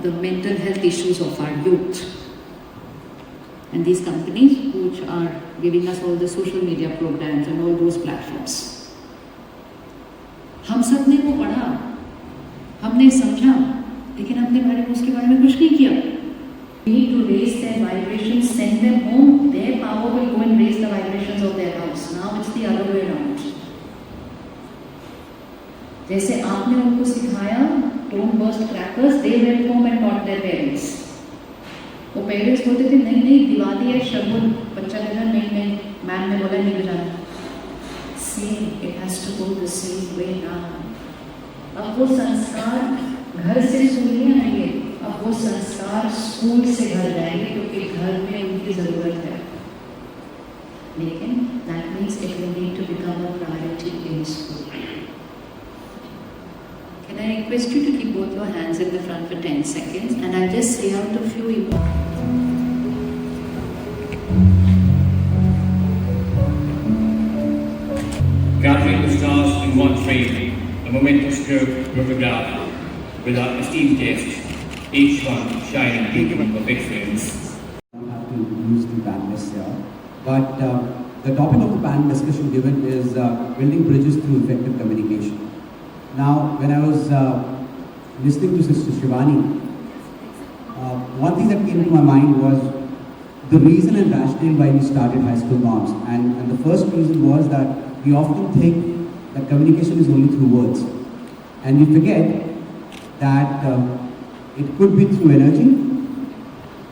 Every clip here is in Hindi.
the mental health issues of our youth. And these companies which are giving us all the social media programs and all those platforms. हम सब ने वो पढ़ा, हमने समझा, लेकिन हमने उसके बारे में कुछ नहीं किया. We need to raise their vibrations, send them home. Their power will go and raise the vibrations of their house. Now it's the other way around. जैसे आपने उनको सिखाया, don't burst crackers, they went home and taught their parents. वो पेरेंट्स बोलते थे नहीं दिवाली है शगुन, बच्चा कहता नहीं मैम ने बोला नहीं बजाना. Same, it has to go the same way now. अब वो संस्कार घर से सुनिए आएंगे, अब वो संस्कार स्कूल से घर जाएंगे क्योंकि घर में उनकी ज़रूरत है. लेकिन that means it will need to become a priority in school. Can I request you to keep both your hands in the front for 10 seconds and I'll just say out a few Gathering the stars in one frame, a momentous stroke of regard, with our esteemed guests, each one shining beacon of excellence. I don't have to use the panelists here, but the topic of the panel discussion given is building bridges through effective communication. Now, when I was listening to Sister Shivani, one thing that came to my mind was the reason and rationale why we started High School Moms. And the first reason was that we often think that communication is only through words. And we forget that it could be through energy.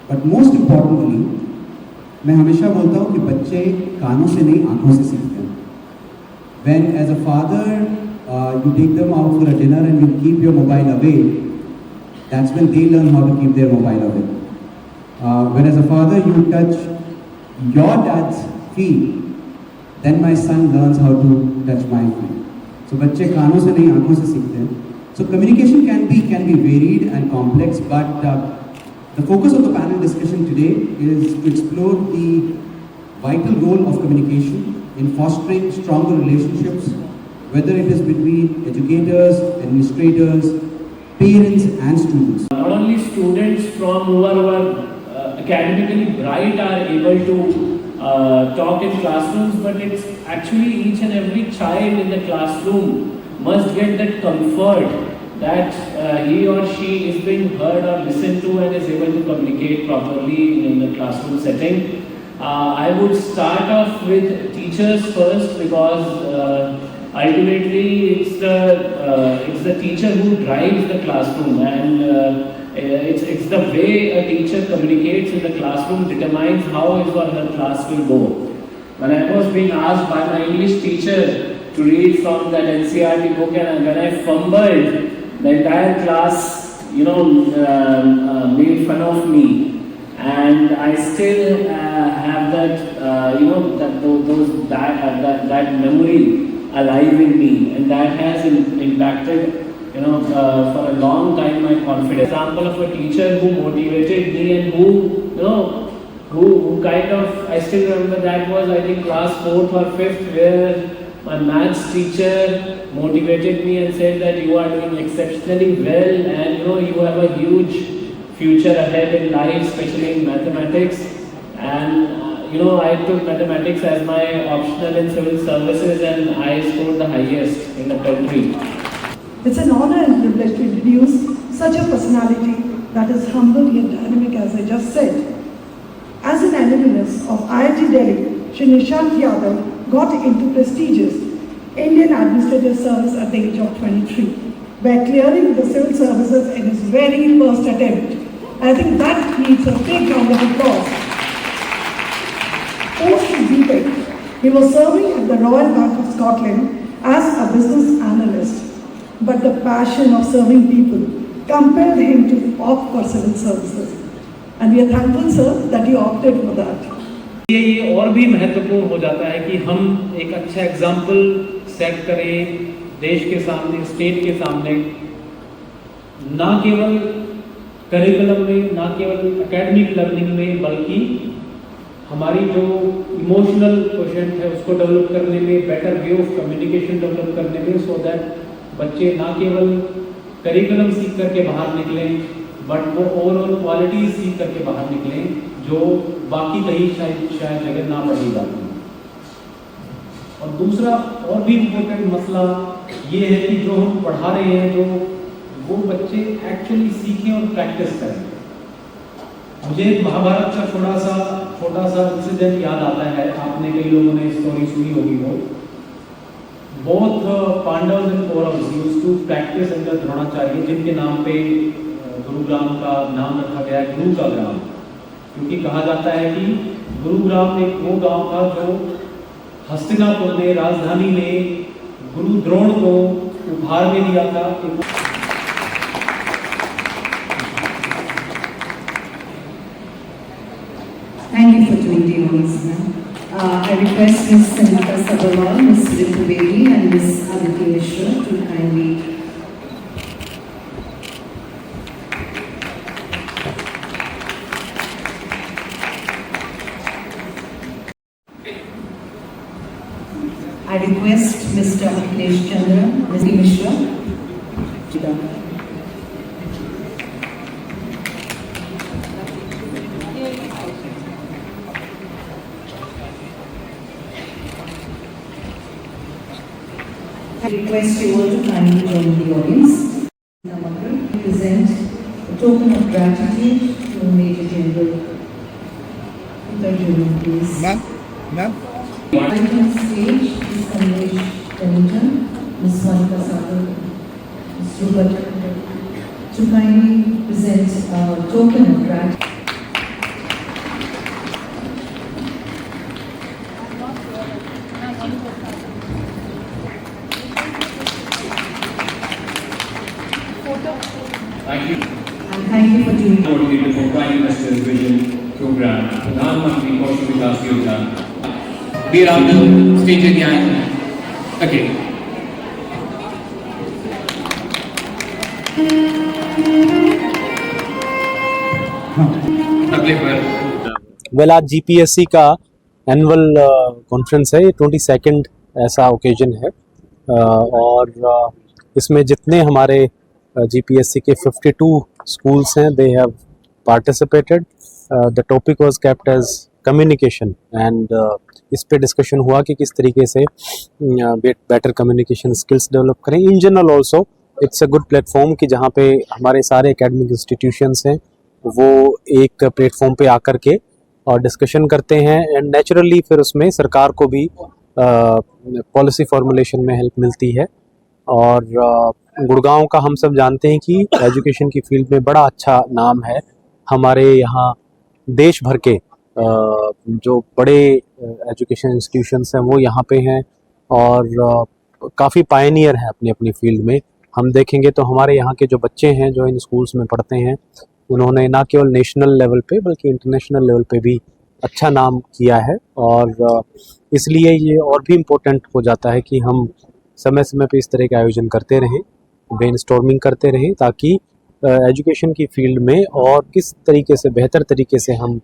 But most importantly, मैं हमेशा बोलता हूँ कि बच्चे कानों से नहीं आँखों से सीखते हैं. When as a father, you take them out for a dinner and you keep your mobile away, that's when they learn how to keep their mobile away. When as a father you touch your dad's feet, then my son learns how to touch my feet. So बच्चे कानों से नहीं आँखों से सीखते हैं. So communication can be varied and complex, but the focus of the panel discussion today is to explore the vital role of communication in fostering stronger relationships, whether it is between educators, administrators, parents and students. Not only students from who are academically bright are able to talk in classrooms, but it's actually each and every child in the classroom must get that comfort that he or she is being heard or listened to and is able to communicate properly in the classroom setting. I would start off with teachers first because ultimately it's the teacher who drives the classroom, and it's the way a teacher communicates in the classroom determines how his or her class will go. When I was being asked by my English teacher to read from that NCERT book, and when I fumbled, the entire class, made fun of me, and I still have that, that memory alive in me, and that has impacted, for a long time my confidence. Example of a teacher who motivated me and who kind of, I still remember that was I think class 4th or 5th, where my maths teacher motivated me and said that you are doing exceptionally well and you have a huge future ahead in life, especially in mathematics. And I took mathematics as my optional in civil services and I scored the highest in the country. It's an honor and privilege to introduce such a personality that is humble yet dynamic, as I just said. As an alumnus of IIT Delhi, Shri Nishant Yadav got into prestigious Indian Administrative Service at the age of 23, by clearing the civil services in his very first attempt. I think that needs a big round of applause. Post his BTech, he was serving at the Royal Bank of Scotland as a business analyst. But the passion of serving people compelled him to opt for civil services. And we are thankful, sir, that you opted for that. ये और भी महत्वपूर्ण हो जाता है कि हम एक अच्छा एग्जाम्पल सेट करें देश के सामने, स्टेट के सामने, ना केवल करिकुलम में, ना केवल एकेडमिक लर्निंग में, बल्कि हमारी जो इमोशनल क्वेश्चन है उसको डेवलप करने में, better way of communication develop करने में, सो दैट बच्चे ना केवल करिकुलम सीख करके बाहर निकलें बट वो ओवरऑल क्वालिटी सीख करके बाहर निकलें जो बाकी कहीं शायद जगह ना पढ़ी जाती। और दूसरा और भी इम्पोर्टेंट मसला ये है कि जो हम पढ़ा रहे हैं जो वो बच्चे एक्चुअली सीखें और प्रैक्टिस करें। मुझे महाभारत का छोटा सा इंसिडेंट याद आता है, आपने कई लोगों ने स्टोरी सुनी होगी। वो both Pandava and Kauravs used to practise under Dronacharya, जिनके नाम पे गुरुग्राम का नाम रखा गया है गुरु का ग्राम, क्योंकि कहा जाता है कि गुरुग्राम एक वो गांव था जो हस्तिनापुर ने, राजधानी ने गुरु द्रोण को उपहार में दिया था। Thank you for doing the honors, ma'am. I request Ms. Sanita Sabharwal, Ms. Ritu Bedi and Ms. Aditi Mishra to kindly I request Mr. Akhilesh Chandra, Ms. Mishra. I request you all to kindly join the audience. Namakar present a token of gratitude to Major General Uttarajuman, please. Ma'am. Item on stage is Kamlesh Pennington, Ms. Monica Sagar, Ms. Rupa to kindly present a token of gratitude. Thank you. And thank you for doing Coordinator for Prime Minister's Vision Program, Pradhan Mantri Kaushal Vikas Yojana. Veer Abdul, stage पे आए हैं। Okay. अगले पर वेल आज जीपीएससी का एनुअल कॉन्फ्रेंस है, ये 22nd ऐसा ओकेजन है और इसमें जितने हमारे जीपीएससी के 52 स्कूल्स हैं they have participated. The topic was kept as communication and इस पे डिस्कशन हुआ कि किस तरीके से बेटर कम्युनिकेशन स्किल्स डेवलप करें। In general also it's a good platform कि जहाँ पे हमारे सारे एकेडमिक इंस्टीट्यूशंस हैं वो एक प्लेटफॉर्म पे आकर के और डिस्कशन करते हैं एंड नेचुरली फिर उसमें सरकार को भी पॉलिसी फॉर्मुलेशन में हेल्प मिलती है। और गुड़गांव का हम सब जानते हैं कि एजुकेशन की फील्ड में बड़ा अच्छा नाम है। हमारे यहाँ देश भर के जो बड़े एजुकेशन इंस्टीट्यूशंस हैं वो यहाँ पे हैं और काफ़ी पायनियर हैं अपनी अपनी फील्ड में। हम देखेंगे तो हमारे यहाँ के जो बच्चे हैं जो इन स्कूल्स में पढ़ते हैं उन्होंने ना केवल नेशनल लेवल पे बल्कि इंटरनेशनल लेवल पे भी अच्छा नाम किया है। और इसलिए ये और भी इम्पोर्टेंट हो जाता है कि हम समय समय पे इस तरह के आयोजन करते रहें, ब्रेनस्टॉर्मिंग करते रहें, ताकि एजुकेशन की फील्ड में और किस तरीके से बेहतर तरीके से हम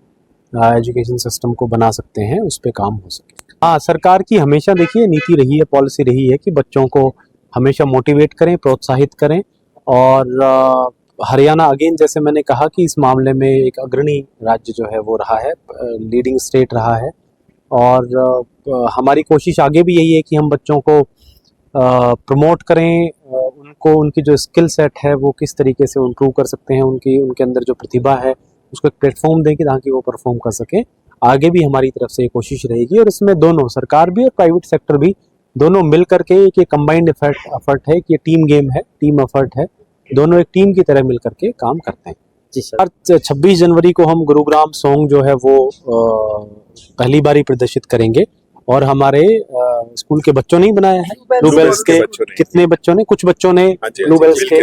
एजुकेशन सिस्टम को बना सकते हैं उस पर काम हो सके। हाँ, सरकार की हमेशा देखिए नीति रही है, पॉलिसी रही है कि बच्चों को हमेशा मोटिवेट करें, प्रोत्साहित करें। और हरियाणा अगेन जैसे मैंने कहा कि इस मामले में एक अग्रणी राज्य जो है वो रहा है, लीडिंग स्टेट रहा है। और हमारी कोशिश आगे भी यही है कि हम बच्चों को प्रमोट करें, उनको उनकी जो स्किल सेट है वो किस तरीके से इम्प्रूव कर सकते हैं, उनके अंदर जो प्रतिभा है उसको एक प्लेटफॉर्म दें कि ताकि वो परफॉर्म कर सकें। आगे भी हमारी तरफ से ये कोशिश रहेगी और इसमें दोनों सरकार भी और प्राइवेट सेक्टर भी दोनों मिल करके एक कंबाइंड एफर्ट है कि टीम गेम है, टीम एफर्ट है, दोनों एक टीम की तरह मिल करके काम करते हैं। जी सर। 26 जनवरी को हम गुरुग्राम सॉन्ग जो है वो पहली बारी प्रदर्शित करेंगे और हमारे स्कूल के बच्चों ने ही बनाया है। ब्लूबेल्स के कितने बच्चों ने, कुछ बच्चों ने ब्लूबेल्स के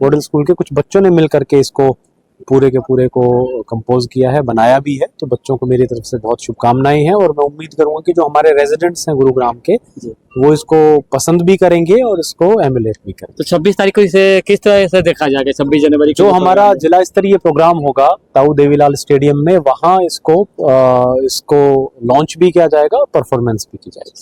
मॉडल स्कूल के कुछ बच्चों ने मिल करके इसको पूरे के पूरे को कंपोज किया है, बनाया भी है। तो बच्चों को मेरी तरफ से बहुत शुभकामनाएं हैं और मैं उम्मीद करूंगा कि जो हमारे रेजिडेंट्स हैं गुरुग्राम के वो इसको पसंद भी करेंगे और इसको एमुलेट भी करेंगे। तो 26 तारीख को इसे किस तरह से देखा जाएगा? 26 जनवरी जो हमारा जिला स्तरीय प्रोग्राम होगा ताऊ देवीलाल स्टेडियम में, वहाँ इसको लॉन्च भी किया जाएगा और परफॉर्मेंस भी की जाएगी।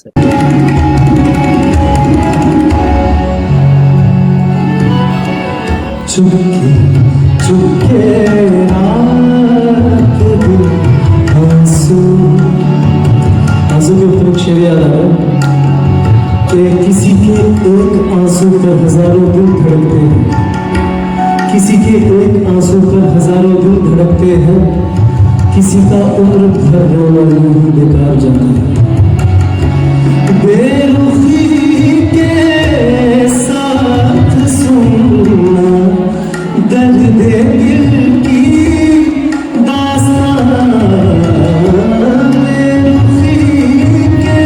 आंसू के ऊपर एक शेर याद आ रहा है कि किसी के एक आंसू पर हजारों दिल धड़कते हैं, किसी के एक आंसू पर हजारों दिल धड़कते हैं, किसी का उम्र भर रोना यूं ही बेकार जाता है। बेरुखी के साथ सुनना दर्द दे दिल की दास्तां, बेरुखी के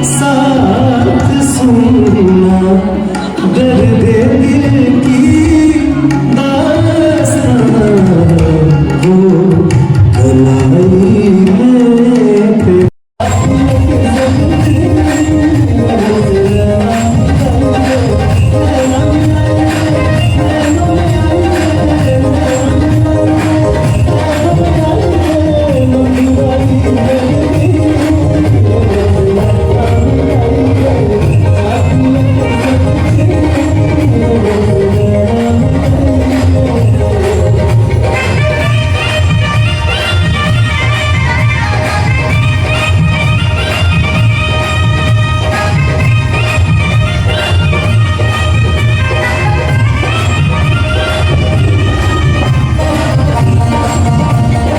साथ सुनना दर्द दे दिल की दास्तां, वो कलाई में पे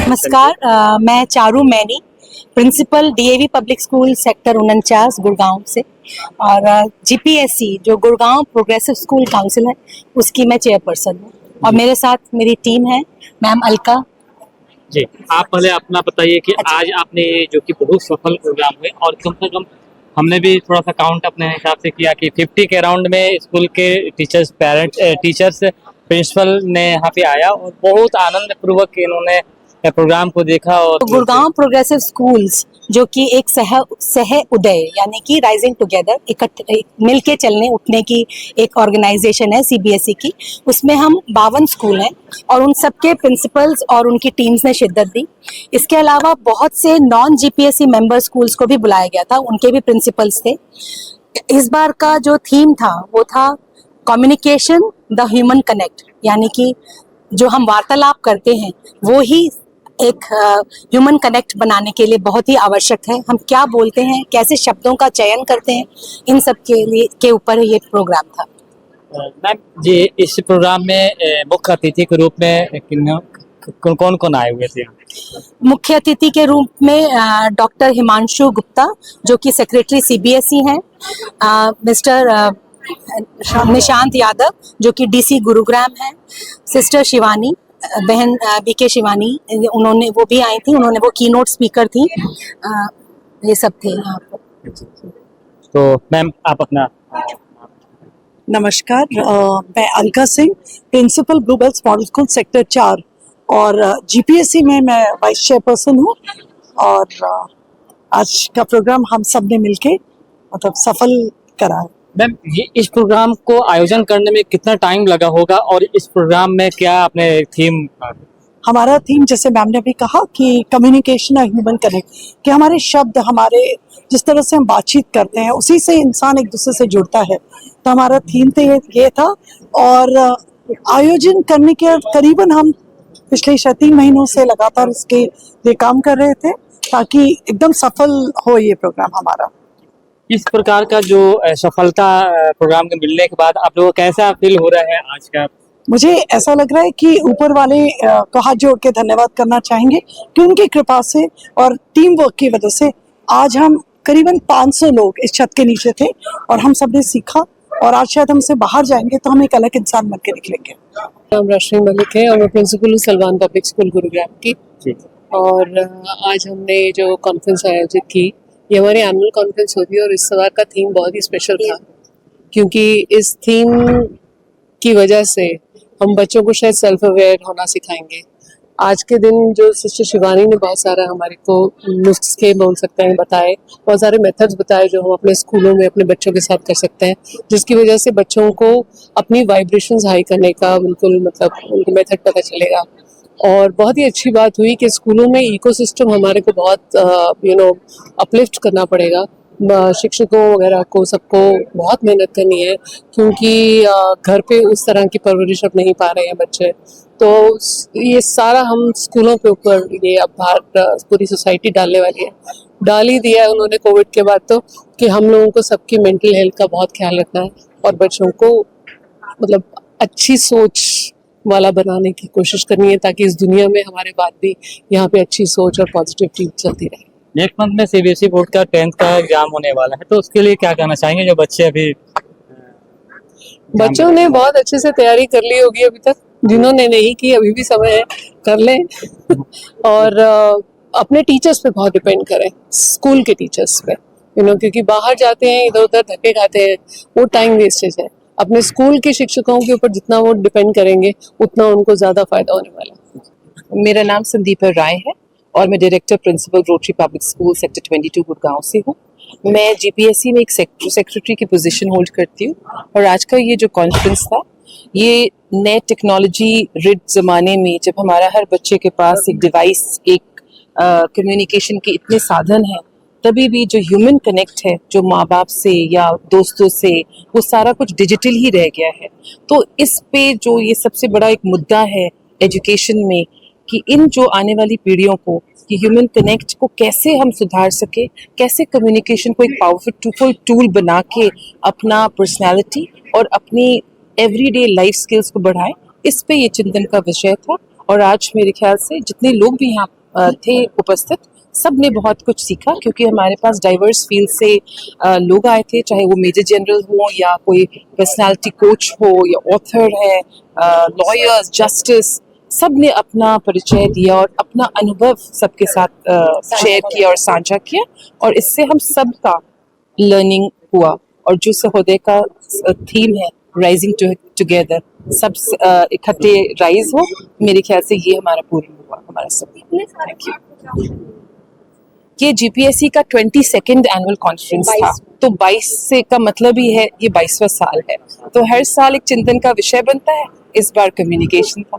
नमस्कार, मैं Charu Maini, principal DAV public school sector 49 Gurgaon से, और जीपीएससी जो गुड़गांव प्रोग्रेसिव स्कूल काउंसिल है उसकी मैं चेयरपर्सन हूँ, और मेरे साथ मेरी टीम है मैम अलका जी। आप पहले अपना बताइए कि आज आपने जो कि बहुत सफल प्रोग्राम हुए, और कम से कम हमने भी थोड़ा सा काउंट अपने हिसाब से किया कि 50 के अराउंड में स्कूल के टीचर्स, पेरेंट्स, टीचर्स, प्रिंसिपल ने यहाँ पे आया और बहुत आनंद पूर्वक इन्होंने प्रोग्राम को देखा। और गुड़गांव प्रोग्रेसिव स्कूल्स जो कि एक सह उदय यानी कि राइजिंग टुगेदर, इकट्ठे मिलके चलने उठने की एक ऑर्गेनाइजेशन है सीबीएसई की, उसमें हम 52 स्कूल हैं और उन सबके प्रिंसिपल्स और उनकी टीम्स ने शिद्दत दी। इसके अलावा बहुत से नॉन जीपीएससी मेंबर स्कूल्स को भी बुलाया गया था, उनके भी प्रिंसिपल्स थे। इस बार का जो थीम था वो था कम्युनिकेशन द ह्यूमन कनेक्ट, यानी कि जो हम वार्तालाप करते हैं वो ही एक ह्यूमन कनेक्ट बनाने के लिए बहुत ही आवश्यक है। हम क्या बोलते हैं, कैसे शब्दों का चयन करते हैं, इन सब के ऊपर ये प्रोग्राम था। मैम जी, इस प्रोग्राम में मुख्य अतिथि के रूप में कौन कौन आए हुए थे? मुख्य अतिथि के रूप में डॉक्टर हिमांशु गुप्ता जो कि सेक्रेटरी सीबीएसई हैं, मिस्टर निशांत यादव जो कि डीसी गुरुग्राम हैं, सिस्टर शिवानी, बहन बीके शिवानी, उन्होंने वो भी आई थी, उन्होंने वो कीनोट स्पीकर थी, ये सब थे यहाँ पर। तो मैम आप अपना। नमस्कार, मैं Alka Singh, principal Bluebells model school sector 4 और जीपीएससी में मैं वाइस चेयरपर्सन हूँ, और आज का प्रोग्राम हम सब ने मिलके मतलब सफल करा है। मैम, ये इस प्रोग्राम को आयोजन करने में कितना टाइम लगा होगा, और इस प्रोग्राम में क्या आपने थीम? हमारा थीम, जैसे मैम ने भी कहा कि कम्युनिकेशन और ह्यूमन कनेक्ट, कि हमारे शब्द, हमारे जिस तरह से हम बातचीत करते हैं उसी से इंसान एक दूसरे से जुड़ता है, तो हमारा थीम तो ये था। और आयोजन करने के करीबन हम पिछले 3 महीनों से लगातार उसके लिए काम कर रहे थे ताकि एकदम सफल हो ये प्रोग्राम हमारा। इस प्रकार का जो सफलता प्रोग्राम के मिलने के बाद आप लोगों को कैसा फील हो रहा है आज का? मुझे ऐसा लग रहा है कि ऊपर वाले को हाथ जोड़ के धन्यवाद करना चाहेंगे कि उनकी कृपा से और टीम वर्क की वजह से आज हम करीबन 500 लोग इस छत के नीचे थे और हम सब ने सीखा, और आज शायद हमसे बाहर जाएंगे तो हम एक अलग इंसान बन के निकलेंगे। नाम रश्मि मलिक है और मैं प्रिंसिपल हूँ सलमान पब्लिक स्कूल गुरुग्राम की। और आज हमने जो कॉन्फ्रेंस आयोजित की, ये हमारी एनुअल कॉन्फ्रेंस होती है, और इस बार का थीम बहुत ही स्पेशल था क्योंकि इस थीम की वजह से हम बच्चों को शायद सेल्फ अवेयर होना सिखाएंगे। आज के दिन जो सिस्टर शिवानी ने बहुत सारा हमारे को नुस्खे बोल सकते हैं बताए, बहुत सारे मेथड्स बताए जो हम अपने स्कूलों में अपने बच्चों के साथ कर सकते हैं, जिसकी वजह से बच्चों को अपनी वाइब्रेशंस हाई करने का बिल्कुल मतलब उनके मेथड पता चलेगा। और बहुत ही अच्छी बात हुई कि स्कूलों में इकोसिस्टम हमारे को बहुत अपलिफ्ट करना पड़ेगा, शिक्षकों वगैरह को सबको बहुत मेहनत करनी है, क्योंकि घर पे उस तरह की परवरिश अब नहीं पा रहे हैं बच्चे। तो ये सारा हम स्कूलों के ऊपर ये अब भारत पूरी सोसाइटी डालने वाली है। डाल ही दिया है उन्होंने कोविड के बाद तो, कि हम लोगों को सबकी मेंटल हेल्थ का बहुत ख्याल रखना है और बच्चों को मतलब अच्छी सोच वाला बनाने की कोशिश करनी है, ताकि इस दुनिया में हमारे बाद भी यहाँ पे अच्छी सोच और पॉजिटिविटी चलती रहे। नेक्स्ट मंथ में सीबीएसई बोर्ड का 10th का एग्जाम होने वाला है, तो उसके लिए क्या कहना चाहेंगे जो बच्चे अभी बच्चों ने बहुत अच्छे से तैयारी कर ली होगी अभी तक, जिन्होंने नहीं की अभी भी समय है, कर लें और अपने टीचर्स पे बहुत डिपेंड करें, स्कूल के टीचर्स पे, क्योंकि बाहर जाते हैं इधर उधर धक्के खाते हैं, वो टाइम वेस्टेज है। अपने स्कूल के शिक्षकों के ऊपर जितना वो डिपेंड करेंगे उतना उनको ज़्यादा फायदा होने वाला है। मेरा नाम संदीपा राय है और मैं director principal Rotary public school sector 22 Gurgaon से हूँ। मैं जीपीएससी में एक सेक्रेटरी की पोजीशन होल्ड करती हूँ और आज का ये जो कॉन्फ्रेंस था, ये नए टेक्नोलॉजी रिड ज़माने में जब हमारा हर बच्चे के पास एक डिवाइस, एक कम्युनिकेशन के इतने साधन हैं, तभी भी जो ह्यूमन कनेक्ट है, जो माँ बाप से या दोस्तों से, वो सारा कुछ डिजिटल ही रह गया है। तो इस पे जो ये सबसे बड़ा एक मुद्दा है एजुकेशन में, कि इन जो आने वाली पीढ़ियों को कि ह्यूमन कनेक्ट को कैसे हम सुधार सके, कैसे कम्युनिकेशन को एक पावरफुल टूल बना के अपना पर्सनालिटी और अपनी एवरीडे लाइफ स्किल्स को बढ़ाएं, इस पे ये चिंतन का विषय था। और आज मेरे ख्याल से जितने लोग भी यहाँ थे उपस्थित, सब ने बहुत कुछ सीखा, क्योंकि हमारे पास डाइवर्स फील्ड से लोग आए थे, चाहे वो मेजर जनरल हो या कोई पर्सनालिटी कोच हो या ऑथर है, लॉयर्स, जस्टिस, सब ने अपना परिचय दिया और अपना अनुभव सबके साथ शेयर किया और साझा किया, और इससे हम सब का लर्निंग हुआ। और जो सहोदय का थीम है राइजिंग टुगेदर, सब इकट्ठे राइज हो, मेरे ख्याल से ये हमारा पूर्ण हुआ, हमारा सब। Thank you. ये जीपीएससी का 22nd एनुअल कॉन्फ्रेंस था, तो 22 से का मतलब ही है ये 22वां साल है, तो हर साल एक चिंतन का विषय बनता है, इस बार कम्युनिकेशन था।